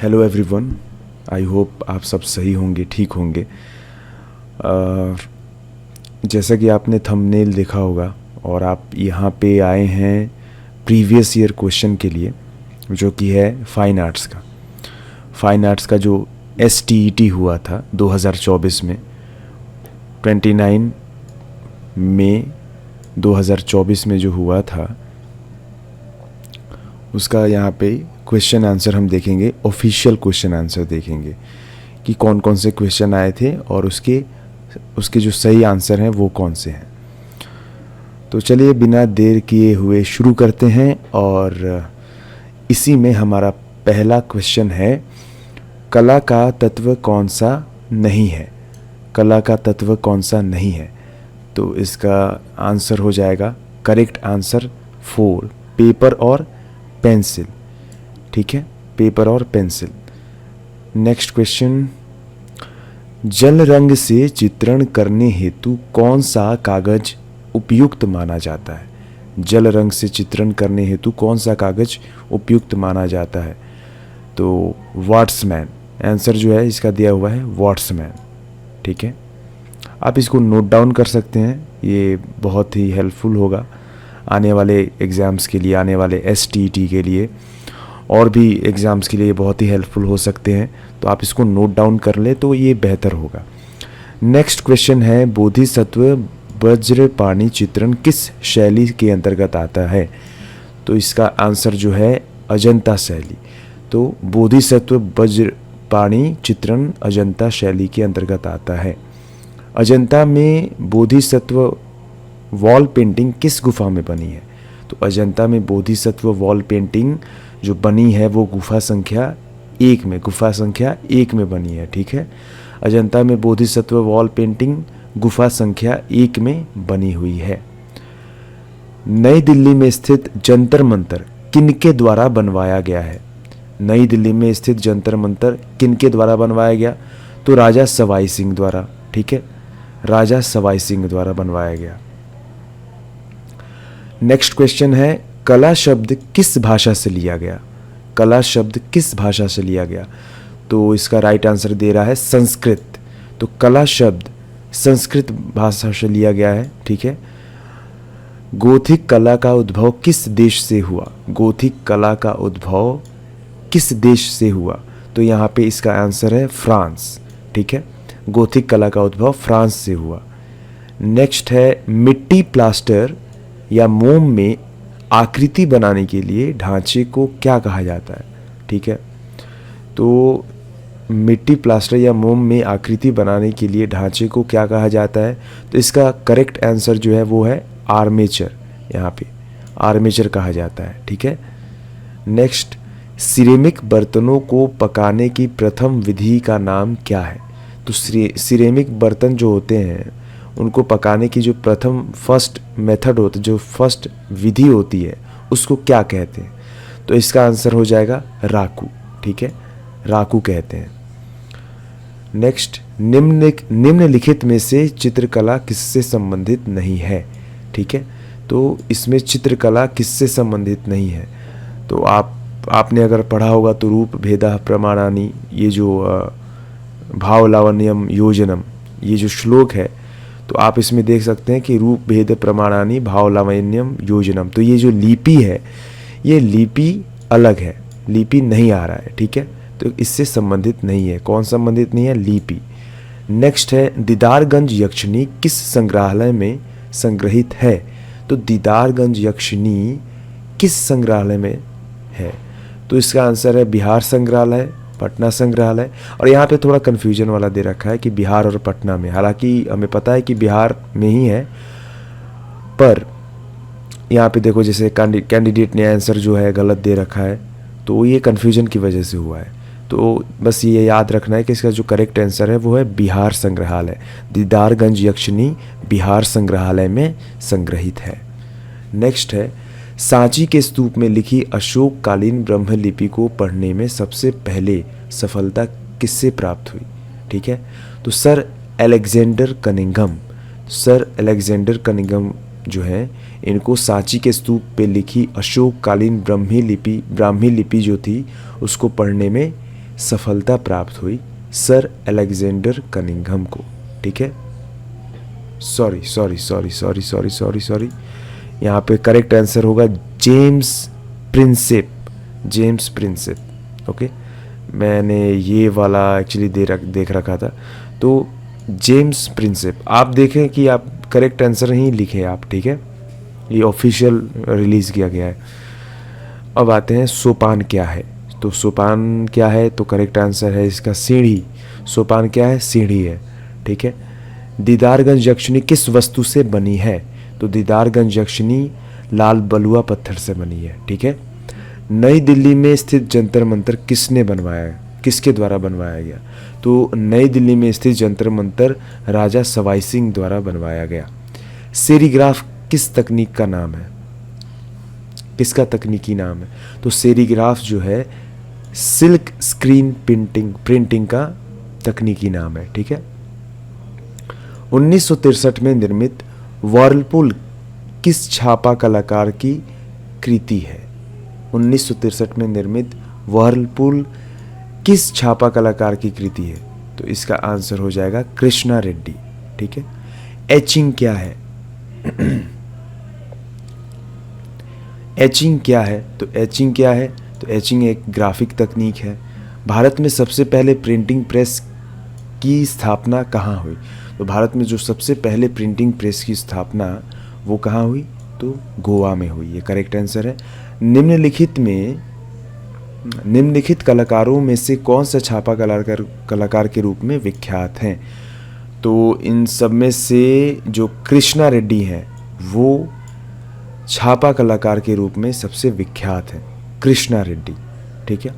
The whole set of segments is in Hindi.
हेलो एवरीवन, आई होप आप सब सही होंगे, ठीक होंगे। जैसा कि आपने थंबनेल देखा होगा और आप यहाँ पे आए हैं प्रीवियस ईयर क्वेश्चन के लिए, जो कि है फाइन आर्ट्स का। फाइन आर्ट्स का जो STET हुआ था 2024 में, 29 मई 2024 में जो हुआ था, उसका यहाँ पे क्वेश्चन आंसर हम देखेंगे। ऑफिशियल क्वेश्चन आंसर देखेंगे कि कौन कौन से क्वेश्चन आए थे और उसके जो सही आंसर हैं वो कौन से हैं। तो चलिए बिना देर किए हुए शुरू करते हैं। और इसी में हमारा पहला क्वेश्चन है, कला का तत्व कौन सा नहीं है। कला का तत्व कौन सा नहीं है। तो इसका आंसर हो जाएगा, करेक्ट आंसर 4, पेपर और पेंसिल। ठीक है, पेपर और पेंसिल। नेक्स्ट क्वेश्चन, जल रंग से चित्रण करने हेतु कौन सा कागज उपयुक्त माना जाता है। जल रंग से चित्रण करने हेतु कौन सा कागज उपयुक्त माना जाता है। तो वॉट्समैन, आंसर जो है इसका दिया हुआ है वॉट्समैन। ठीक है, आप इसको नोट डाउन कर सकते हैं, ये बहुत ही हेल्पफुल होगा आने वाले एग्ज़ाम्स के लिए, आने वाले STET के लिए और भी एग्ज़ाम्स के लिए बहुत ही हेल्पफुल हो सकते हैं। तो आप इसको नोट डाउन कर लें तो ये बेहतर होगा। नेक्स्ट क्वेश्चन है, बोधिसत्व वज्रपाणि चित्रण किस शैली के अंतर्गत आता है। तो इसका आंसर जो है अजंता शैली। तो बोधिसत्व वज्रपाणि चित्रण अजंता शैली के अंतर्गत आता है। अजंता में बोधिसत्व वॉल पेंटिंग किस गुफा में बनी है। तो अजंता में बोधिसत्व वॉल पेंटिंग जो बनी है वो गुफा संख्या 1 में बनी है। ठीक है, अजंता में बोधिसत्व वॉल पेंटिंग गुफा संख्या 1 में बनी हुई है। नई दिल्ली में स्थित जंतर मंतर किनके द्वारा बनवाया गया है। नई दिल्ली में स्थित जंतर मंतर किनके द्वारा बनवाया गया। तो राजा सवाई सिंह द्वारा। ठीक है, राजा सवाई सिंह द्वारा बनवाया गया। नेक्स्ट क्वेश्चन है, कला शब्द किस भाषा से लिया गया। कला शब्द किस भाषा से लिया गया। तो इसका राइट आंसर दे रहा है संस्कृत। तो कला शब्द संस्कृत भाषा से लिया गया है। ठीक है, गोथिक कला का उद्भव किस देश से हुआ। गोथिक कला का उद्भव किस देश से हुआ। तो यहाँ पे इसका आंसर है फ्रांस। ठीक है, गोथिक कला का उद्भव फ्रांस से हुआ। नेक्स्ट है, मिट्टी प्लास्टर या मोम में आकृति बनाने के लिए ढांचे को क्या कहा जाता है। ठीक है, तो मिट्टी प्लास्टर या मोम में आकृति बनाने के लिए ढांचे को क्या कहा जाता है। तो इसका करेक्ट आंसर जो है वो है आर्मेचर। यहाँ पे आर्मेचर कहा जाता है। ठीक है, नेक्स्ट, सिरेमिक बर्तनों को पकाने की प्रथम विधि का नाम क्या है। तो सिरेमिक बर्तन जो होते हैं उनको पकाने की जो प्रथम फर्स्ट मेथड होता है, जो फर्स्ट विधि होती है, उसको क्या कहते हैं। तो इसका आंसर हो जाएगा राकू। ठीक है, राकू कहते हैं। नेक्स्ट, निम्नलिखित में से चित्रकला किससे संबंधित नहीं है। ठीक है, तो इसमें चित्रकला किससे संबंधित नहीं है। तो आपने अगर पढ़ा होगा तो रूप भेदा प्रमाणानि, ये जो भाव लावण्यम योजनम, ये जो श्लोक है, तो आप इसमें देख सकते हैं कि रूप भेद प्रमाणानि भाव लावण्यम योजनम। तो ये जो लिपि है, ये लिपि अलग है, लिपि नहीं आ रहा है। ठीक है, तो इससे संबंधित नहीं है। कौन संबंधित नहीं है, लिपि। नेक्स्ट है, दीदारगंज यक्षिणी किस संग्रहालय में संग्रहित है। तो दीदारगंज यक्षिणी किस संग्रहालय में है। तो इसका आंसर है बिहार संग्रहालय, पटना संग्रहालय। और यहाँ पे थोड़ा कन्फ्यूजन वाला दे रखा है कि बिहार और पटना में, हालांकि हमें पता है कि बिहार में ही है, पर यहाँ पे देखो जैसे कैंडिडेट ने आंसर जो है गलत दे रखा है, तो ये कन्फ्यूजन की वजह से हुआ है। तो बस ये याद रखना है कि इसका जो करेक्ट आंसर है वो है बिहार संग्रहालय। दीदारगंज यक्षिणी बिहार संग्रहालय में संग्रहित है। नेक्स्ट है, सांची के स्तूप में लिखी अशोककालीन ब्रह्मलिपि को पढ़ने में सबसे पहले सफलता किससे प्राप्त हुई। ठीक है, तो सर अलेक्जेंडर कनिंघम जो है, इनको सांची के स्तूप पे लिखी अशोककालीन ब्राह्मी लिपि जो थी उसको पढ़ने में सफलता प्राप्त हुई सर अलेक्जेंडर कनिंघम को। ठीक है, सॉरी, यहाँ पे करेक्ट आंसर होगा जेम्स प्रिंसेप। ओके, मैंने ये वाला एक्चुअली देख रखा था, तो जेम्स प्रिंसेप। आप देखें कि आप करेक्ट आंसर ही लिखे आप। ठीक है, ये ऑफिशियल रिलीज़ किया गया है। अब आते हैं सोपान क्या है। तो सोपान क्या है, तो करेक्ट आंसर है इसका सीढ़ी। सोपान क्या है, सीढ़ी है। ठीक है, दीदारगंज जंक्शनी किस वस्तु से बनी है, तो दीदारगंज जंक्शनी लाल बलुआ पत्थर से बनी है। ठीक है, नई दिल्ली में स्थित जंतर मंतर किसने बनवाया है, किसके द्वारा बनवाया गया, तो नई दिल्ली में स्थित जंतर मंतर राजा सवाई सिंह द्वारा बनवाया गया। सेरीग्राफ किस तकनीक का नाम है, किसका तकनीकी नाम है, तो सेरीग्राफ जो है सिल्क स्क्रीन प्रिंटिंग का तकनीकी नाम है। ठीक है, 1963 में निर्मित वर्लपुल किस छापा कलाकार की कृति है। 1963 में निर्मित वर्लपुल किस छापा कलाकार की कृति है, तो इसका आंसर हो जाएगा कृष्णा रेड्डी। ठीक है, एचिंग क्या है, एचिंग क्या है, तो एचिंग क्या है, तो एचिंग एक ग्राफिक तकनीक है। भारत में सबसे पहले प्रिंटिंग प्रेस की स्थापना कहाँ हुई, तो भारत में जो सबसे पहले प्रिंटिंग प्रेस की स्थापना वो कहाँ हुई, तो गोवा में हुई। ये करेक्ट आंसर है। निम्नलिखित कलाकारों में से कौन सा छापा कलाकार के रूप में विख्यात हैं, तो इन सब में से जो कृष्णा रेड्डी हैं वो छापा कलाकार के रूप में सबसे विख्यात हैं, कृष्णा रेड्डी। ठीक है,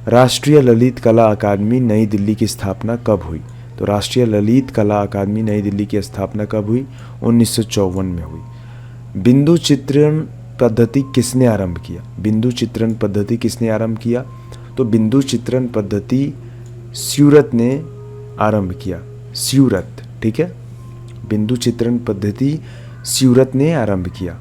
राष्ट्रीय ललित कला अकादमी नई दिल्ली की स्थापना कब हुई, तो राष्ट्रीय ललित कला अकादमी नई दिल्ली की स्थापना कब हुई, 1954 में हुई। बिंदु चित्रण पद्धति किसने आरंभ किया, बिंदु चित्रण पद्धति किसने आरंभ किया, तो बिंदु चित्रण पद्धति स्यूरत ने आरंभ किया, स्यूरत। ठीक है, बिंदु चित्रण पद्धति स्यूरत ने आरंभ किया।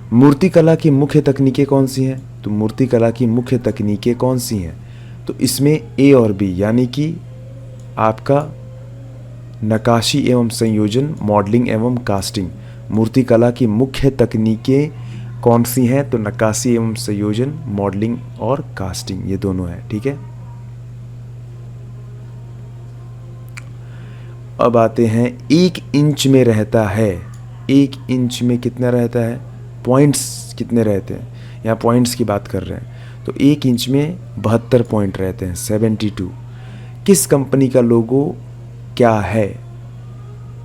मूर्तिकला की मुख्य तकनीकें कौन सी हैं, तो मूर्तिकला की मुख्य तकनीकें कौन सी हैं, तो इसमें ए और बी यानी कि आपका नक्काशी एवं संयोजन, मॉडलिंग एवं कास्टिंग। मूर्तिकला की मुख्य तकनीकें कौन सी हैं, तो नक्काशी एवं संयोजन, मॉडलिंग और कास्टिंग, ये दोनों हैं। ठीक है, अब आते हैं 1 इंच में रहता है, 1 इंच में कितना रहता है, पॉइंट्स कितने रहते हैं, यहाँ पॉइंट्स की बात कर रहे हैं, तो 1 इंच में 72 पॉइंट रहते हैं, 72। किस कंपनी का लोगो क्या है,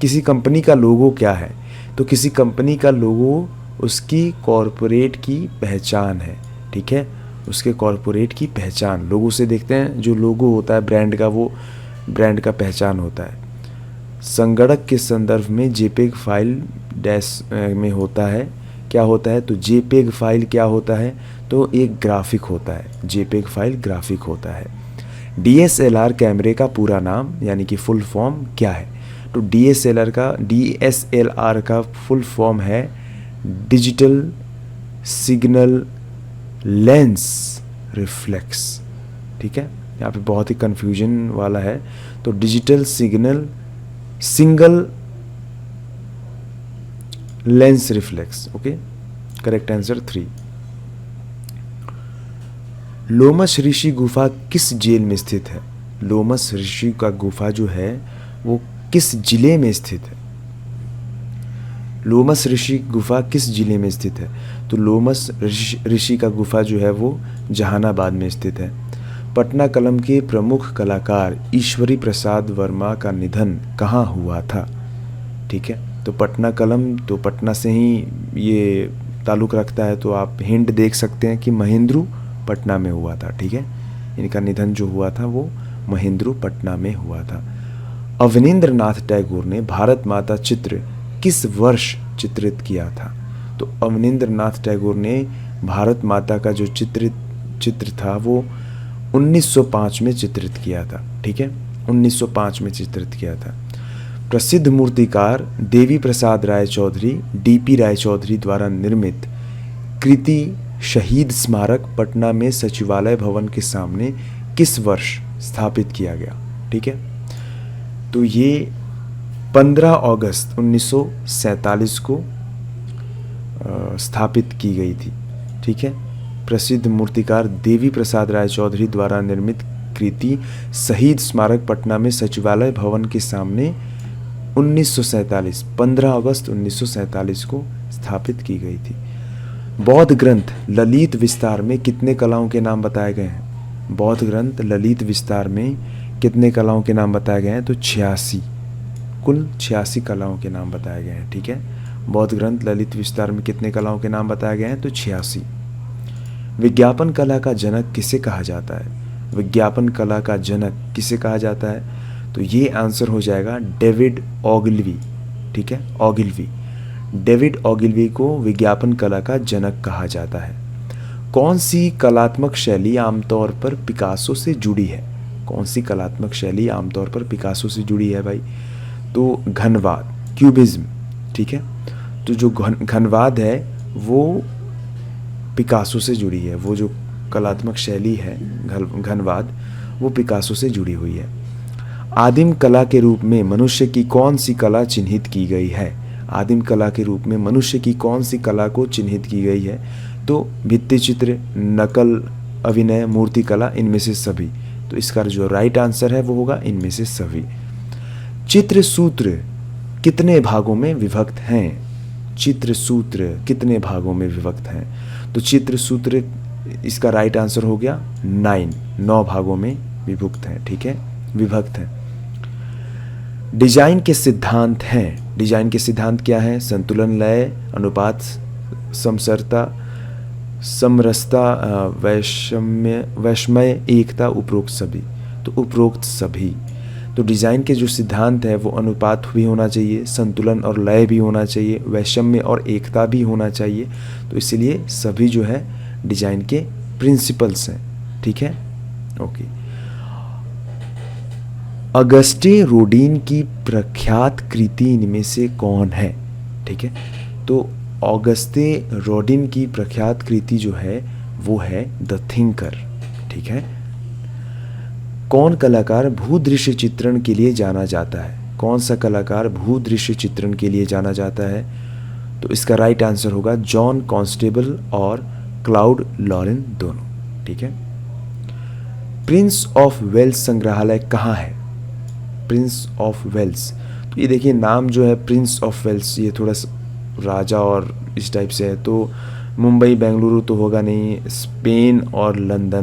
किसी कंपनी का लोगो क्या है, तो किसी कंपनी का लोगो उसकी कॉरपोरेट की पहचान है। ठीक है, उसके कॉरपोरेट की पहचान, लोगों से देखते हैं जो लोगो होता है ब्रांड का, वो ब्रांड का पहचान होता है। संगणक के संदर्भ में जेपेग फाइल डैश में होता है, क्या होता है, तो जेपेग फाइल क्या होता है, तो एक ग्राफिक होता है, जेपेग फाइल ग्राफिक होता है। डीएसएलआर कैमरे का पूरा नाम यानी कि फुल फॉर्म क्या है, तो डीएसएलआर का फुल फॉर्म है डिजिटल सिग्नल लेंस रिफ्लेक्स। ठीक है, यहाँ पे बहुत ही कंफ्यूजन वाला है, तो digital single lens reflex. Okay, correct answer 3। Lomas Rishi गुफा किस जेल में स्थित है, लोमश ऋषि का गुफा जो है वो किस जिले में स्थित है, लोमश ऋषि गुफा किस जिले में स्थित है, तो लोमश ऋषि का गुफा जो है वो जहानाबाद में स्थित है। पटना कलम के प्रमुख कलाकार ईश्वरी प्रसाद वर्मा का निधन कहाँ हुआ था। ठीक है, तो पटना कलम तो पटना से ही ये ताल्लुक़ रखता है, तो आप हिंट देख सकते हैं कि महेंद्रू पटना में हुआ था। ठीक है, इनका निधन जो हुआ था वो महेंद्रू पटना में हुआ था। अवनींद्र नाथ टैगोर ने भारत माता चित्र किस वर्ष चित्रित किया था, तो अवनींद्र नाथ टैगोर ने भारत माता का जो चित्र था वो 1905 में चित्रित किया था। ठीक है, 1905 में चित्रित किया था। प्रसिद्ध मूर्तिकार देवी प्रसाद राय चौधरी डीपी राय चौधरी द्वारा निर्मित कृति शहीद स्मारक पटना में सचिवालय भवन के सामने किस वर्ष स्थापित किया गया? ठीक है, तो ये 15 अगस्त 1947 को स्थापित की गई थी। ठीक है, प्रसिद्ध मूर्तिकार देवी प्रसाद राय चौधरी द्वारा निर्मित कृति शहीद स्मारक पटना में सचिवालय भवन के सामने 1947 15 अगस्त 1947 को स्थापित की गई थी। बौद्ध ग्रंथ ललित विस्तार में कितने कलाओं के नाम बताए गए हैं? बौद्ध ग्रंथ ललित विस्तार में कितने कलाओं के नाम बताए गए हैं? तो 86, कुल 86 कलाओं के नाम बताए गए हैं। ठीक है, बौद्ध ग्रंथ ललित विस्तार में कितने कलाओं के नाम बताए गए हैं? तो 86। विज्ञापन कला का जनक किसे कहा जाता है? विज्ञापन कला का जनक किसे कहा जाता है? तो ये आंसर हो जाएगा डेविड ओगिलवी। ठीक है, ओगिलवी, डेविड ओगिलवी को विज्ञापन कला का जनक कहा जाता है। कौन सी कलात्मक शैली आमतौर पर पिकासो से जुड़ी है? कौन सी कलात्मक शैली आमतौर पर पिकासो से जुड़ी है भाई? तो घनवाद, क्यूबिज्म। ठीक है, तो जो घनवाद है वो पिकासो से जुड़ी है। वो जो कलात्मक शैली है घनवाद, वो पिकासो से जुड़ी हुई है। आदिम कला के रूप में मनुष्य की कौन सी कला चिन्हित की गई है? आदिम कला के रूप में मनुष्य की कौन सी कला को चिन्हित की गई है? तो भित्ति चित्र, नकल, अभिनय, मूर्ति कला, इनमें से सभी। तो इसका जो राइट आंसर है वो होगा इनमें से सभी। चित्र सूत्र कितने भागों में विभक्त हैं? चित्र सूत्र कितने भागों में विभक्त हैं? तो चित्र सूत्र, इसका राइट आंसर हो गया 9 भागों में विभक्त हैं। ठीक है, विभक्त हैं। डिजाइन के सिद्धांत हैं। डिजाइन के सिद्धांत क्या है? संतुलन, लय, अनुपात, समसरता, समरसता, वैषम्य, एकता, उपरोक्त सभी। तो उपरोक्त सभी। तो डिज़ाइन के जो सिद्धांत है वो अनुपात भी होना चाहिए, संतुलन और लय भी होना चाहिए, वैषम्य और एकता भी होना चाहिए। तो इसलिए सभी जो है डिज़ाइन के प्रिंसिपल्स हैं। ठीक है, ओके। अगस्टे रोडिन की प्रख्यात कृति इनमें से कौन है? ठीक है, तो ऑगस्टे रोडिन की प्रख्यात कृति जो है वो है द थिंकर। ठीक है, कौन कलाकार भूदृश्य चित्रण के लिए जाना जाता है? कौन सा कलाकार भूदृश्य चित्रण के लिए जाना जाता है? तो इसका राइट आंसर होगा जॉन कॉन्स्टेबल और क्लाउड लॉरेन दोनों। ठीक है, प्रिंस ऑफ वेल्स संग्रहालय कहाँ है? प्रिंस ऑफ वेल्स, तो ये देखिए नाम जो है प्रिंस ऑफ वेल्स, ये थोड़ा राजा और इस टाइप से है। तो मुंबई, बेंगलुरु तो होगा नहीं, स्पेन और लंदन